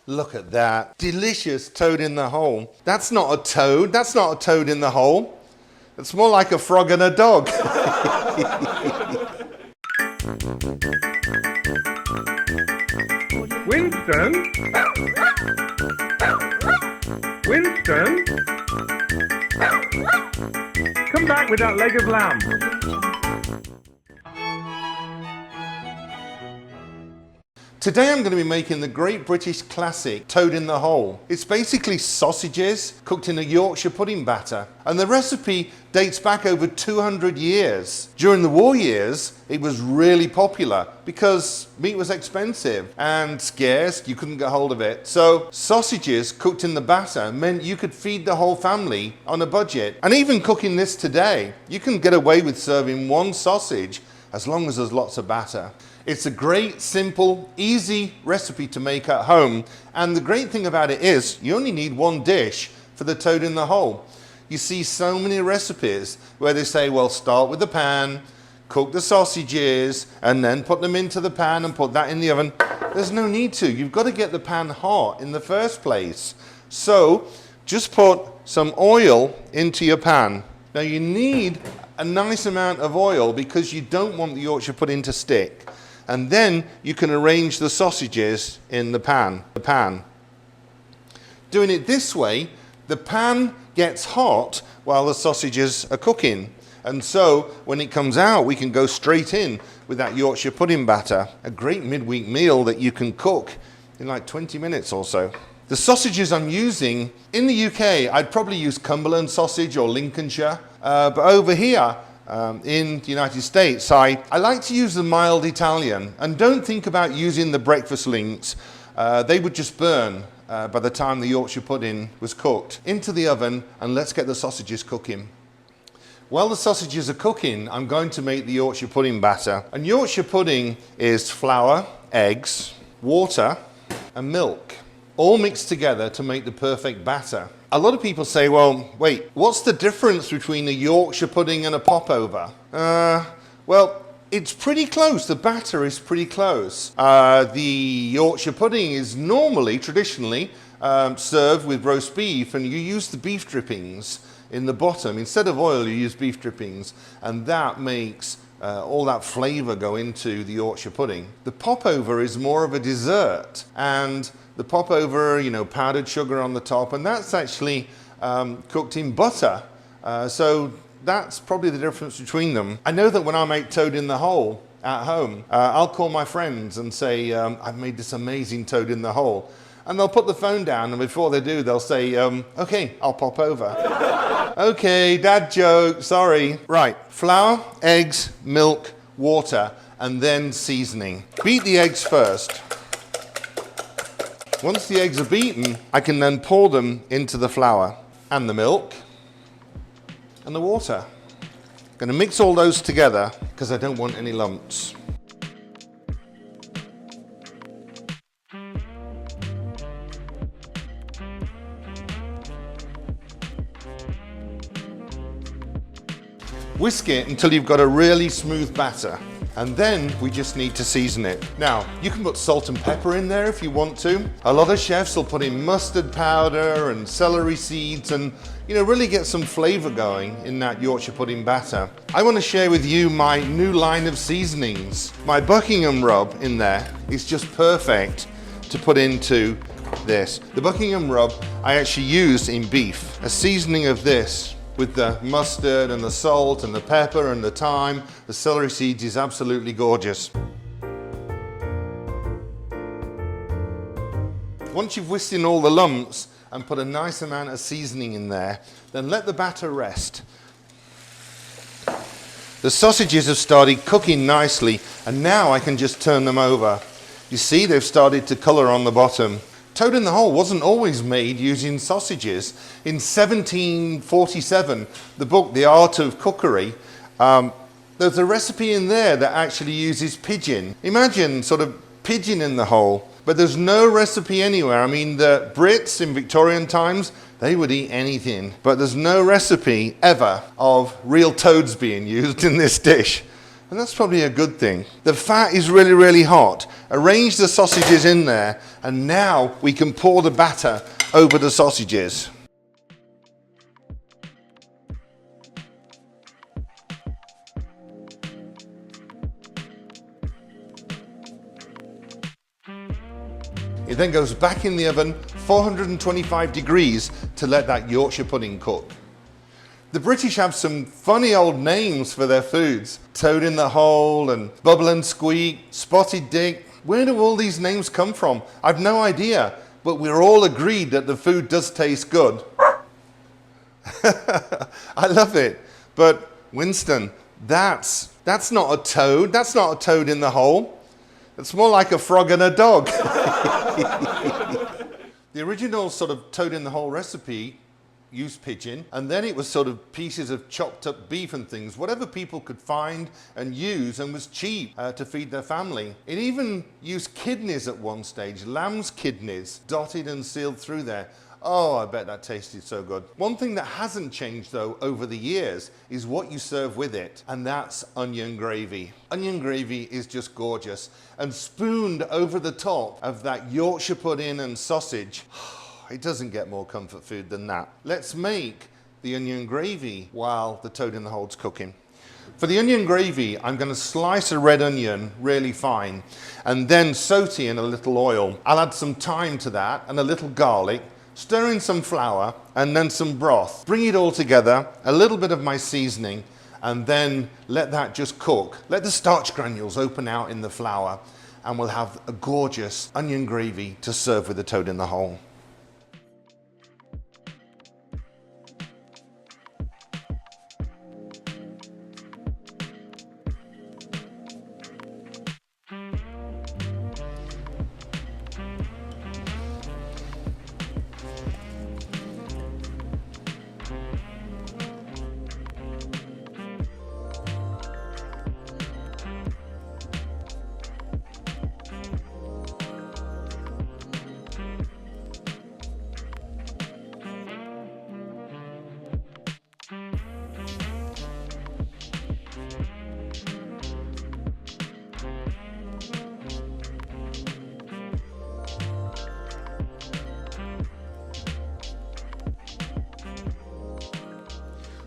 Look at that. Delicious toad in the hole. That's not a toad. That's not a toad in the hole. It's more like a frog and a dog. Winston? Winston? Come back with that leg of lamb. Today I'm going to be making the great British classic toad in the hole. It's basically sausages cooked in a Yorkshire pudding batter, and the recipe dates back over 200 years. During the war years it was really popular because meat was expensive and scarce, you couldn't get hold of it. So sausages cooked in the batter meant you could feed the whole family on a budget. And even cooking this today, you can get away with serving one sausage as long as there's lots of batter. It's a great, simple, easy recipe to make at home. And the great thing about it is you only need one dish for the toad in the hole. You see so many recipes where they say, well, start with the pan, cook the sausages, and then put them into the pan and put that in the oven. There's no need to. You've got to get the pan hot in the first place. So just put some oil into your pan. Now you need a nice amount of oil because you don't want the Yorkshire pudding to stick. And then you can arrange the sausages in the pan. Doing it this way, the pan gets hot while the sausages are cooking. And so when it comes out, we can go straight in with that Yorkshire pudding batter. A great midweek meal that you can cook in like 20 minutes or so. The sausages I'm using, in the UK, I'd probably use Cumberland sausage or Lincolnshire. But over here, in the United States, I like to use the mild Italian, and don't think about using the breakfast links. They would just burn by the time the Yorkshire pudding was cooked. Into the oven, and let's get the sausages cooking. While the sausages are cooking, I'm going to make the Yorkshire pudding batter. And Yorkshire pudding is flour, eggs, water and milk, all mixed together to make the perfect batter. A lot of people say, well, wait, what's the difference between a Yorkshire pudding and a popover? Well, it's pretty close. The batter is pretty close. The Yorkshire pudding is normally, traditionally, served with roast beef, and you use the beef drippings in the bottom. Instead of oil, you use beef drippings, and that makes all that flavour go into the Yorkshire pudding. The popover is more of a dessert, and the popover, you know, powdered sugar on the top, and that's actually cooked in butter. So that's probably the difference between them. I know that when I make toad in the hole at home, I'll call my friends and say, I've made this amazing toad in the hole. And they'll put the phone down, and before they do, they'll say, okay, I'll pop over. Okay, dad joke, sorry. Right, flour, eggs, milk, water, and then seasoning. Beat the eggs first. Once the eggs are beaten, I can then pour them into the flour and the milk and the water. I'm going to mix all those together because I don't want any lumps. Whisk it until you've got a really smooth batter. And then we just need to season it. Now, you can put salt and pepper in there if you want to. A lot of chefs will put in mustard powder and celery seeds and, you know, really get some flavor going in that Yorkshire pudding batter. I want to share with you my new line of seasonings. My Buckingham rub in there is just perfect to put into this. The Buckingham rub I actually used in beef. A seasoning of this with the mustard and the salt and the pepper and the thyme, the celery seeds is absolutely gorgeous. Once you've whisked in all the lumps and put a nice amount of seasoning in there, then let the batter rest. The sausages have started cooking nicely, and now I can just turn them over. You see, they've started to colour on the bottom. Toad in the hole wasn't always made using sausages. In 1747, the book The Art of Cookery, there's a recipe in there that actually uses pigeon. Imagine sort of pigeon in the hole, but there's no recipe anywhere. I mean, the Brits in Victorian times, they would eat anything, but there's no recipe ever of real toads being used in this dish. And that's probably a good thing. The fat is really, really hot. Arrange the sausages in there, and now we can pour the batter over the sausages. It then goes back in the oven, 425 degrees, to let that Yorkshire pudding cook. The British have some funny old names for their foods. Toad in the hole and bubble and squeak, spotted dick. Where do all these names come from? I've no idea, but we're all agreed that the food does taste good. I love it. But Winston, that's not a toad. That's not a toad in the hole. It's more like a frog and a dog. The original sort of toad in the hole recipe used pigeon, and then it was sort of pieces of chopped up beef and things, whatever people could find and use, and was cheap to feed their family. It even used kidneys at one stage, lamb's kidneys, dotted and sealed through there. Oh, I bet that tasted so good. One thing that hasn't changed though over the years is what you serve with it, and that's onion gravy. Onion gravy is just gorgeous, and spooned over the top of that Yorkshire pudding and sausage. It doesn't get more comfort food than that. Let's make the onion gravy while the toad in the hole's cooking. For the onion gravy, I'm going to slice a red onion really fine and then saute in a little oil. I'll add some thyme to that and a little garlic, stir in some flour and then some broth. Bring it all together, a little bit of my seasoning, and then let that just cook. Let the starch granules open out in the flour, and we'll have a gorgeous onion gravy to serve with the toad in the hole.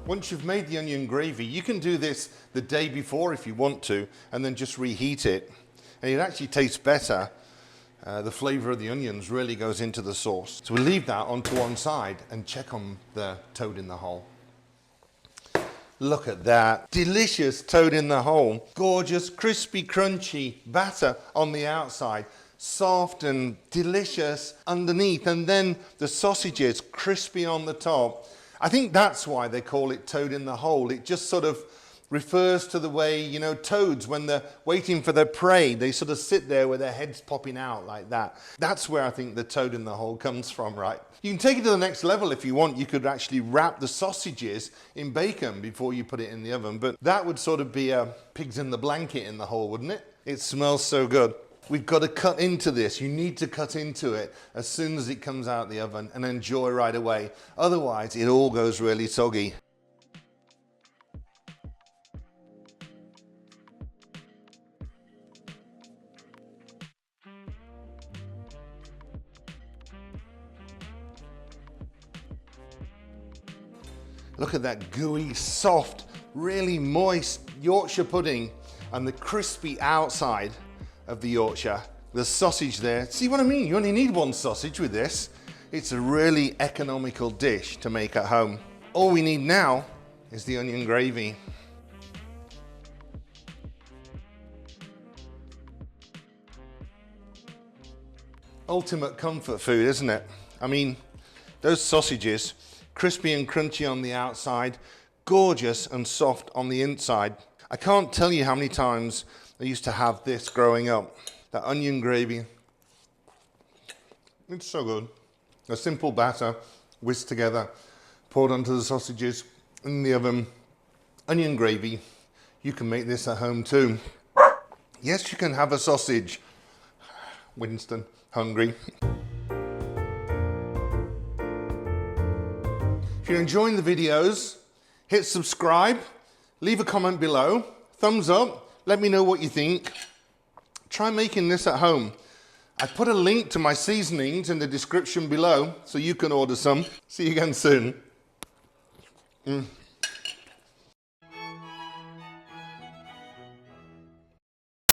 Once you've made the onion gravy, you can do this the day before if you want to, and then just reheat it. And it actually tastes better. The flavor of the onions really goes into the sauce. So we'll leave that onto one side and check on the toad in the hole. Look at that. Delicious toad in the hole. Gorgeous, crispy, crunchy batter on the outside. Soft and delicious underneath. And then the sausages crispy on the top. I think that's why they call it toad in the hole. It just sort of refers to the way, you know, toads, when they're waiting for their prey, they sort of sit there with their heads popping out like that. That's where I think the toad in the hole comes from, right? You can take it to the next level if you want. You could actually wrap the sausages in bacon before you put it in the oven, but that would sort of be a pigs in the blanket in the hole, wouldn't it? It smells so good. We've got to cut into this. You need to cut into it as soon as it comes out of the oven and enjoy right away. Otherwise, it all goes really soggy. Look at that gooey, soft, really moist Yorkshire pudding and the crispy outside of the Yorkshire. The sausage there. See what I mean? You only need one sausage with this. It's a really economical dish to make at home. All we need now is the onion gravy. Ultimate comfort food, isn't it? I mean, those sausages, crispy and crunchy on the outside, gorgeous and soft on the inside. I can't tell you how many times I used to have this growing up. That onion gravy. It's so good. A simple batter, whisked together, poured onto the sausages in the oven. Onion gravy. You can make this at home too. Yes, you can have a sausage. Winston, hungry. If you're enjoying the videos, hit subscribe, leave a comment below, thumbs up, Let me know what you think. Try making this at home. I put a link to my seasonings in the description below so you can order some. See you again soon.